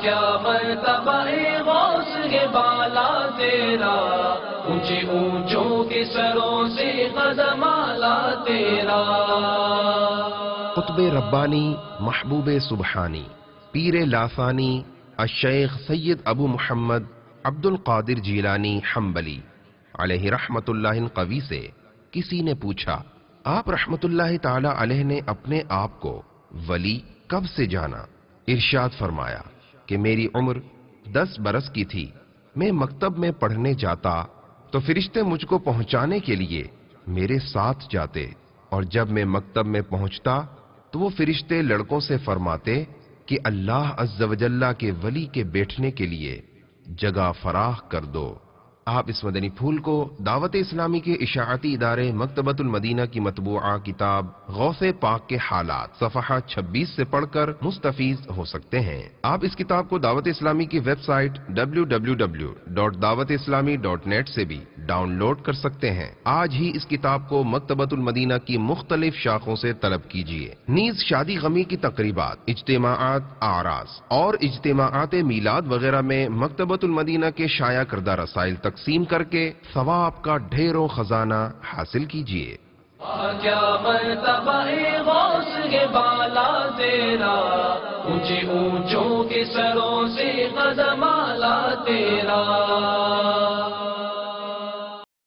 کیا مرتبہ غوث کے بالا تیرا، اونچے اونچوں کے سروں سے قدم اعلیٰ تیرا۔ قطب ربانی محبوب سبحانی پیر لاثانی الشیخ سید ابو محمد عبد القادر جیلانی حنبلی علیہ رحمت اللہ قوی سے کسی نے پوچھا، آپ رحمت اللہ تعالی علیہ نے اپنے آپ کو ولی کب سے جانا؟ ارشاد فرمایا کہ میری عمر 10 برس کی تھی، میں مکتب میں پڑھنے جاتا تو فرشتے مجھ کو پہنچانے کے لیے میرے ساتھ جاتے، اور جب میں مکتب میں پہنچتا تو وہ فرشتے لڑکوں سے فرماتے کہ اللہ عز و جل کے ولی کے بیٹھنے کے لیے جگہ فراخ کر دو۔ آپ اس مدنی پھول کو دعوت اسلامی کے اشاعتی ادارے مکتبۃ المدینہ کی مطبوعہ کتاب غوث پاک کے حالات صفحہ 26 سے پڑھ کر مستفیض ہو سکتے ہیں۔ آپ اس کتاب کو دعوت اسلامی کی ویب سائٹ www.dawatیسلامی.net سے بھی ڈاؤن لوڈ کر سکتے ہیں۔ آج ہی اس کتاب کو مکتبۃ المدینہ کی مختلف شاخوں سے طلب کیجیے۔ نیز شادی غمی کی تقریبات، اجتماعات، اعراس اور اجتماعات میلاد وغیرہ میں مکتبۃ المدینہ کے شائع کردہ رسائل تقسیم کر کے ثواب کا ڈھیروں خزانہ حاصل کیجیے۔ کیا مرتبہ غوث کے بالا تیرا، اونچے اونچوں کے سروں سے قدم اعلیٰ تیرا۔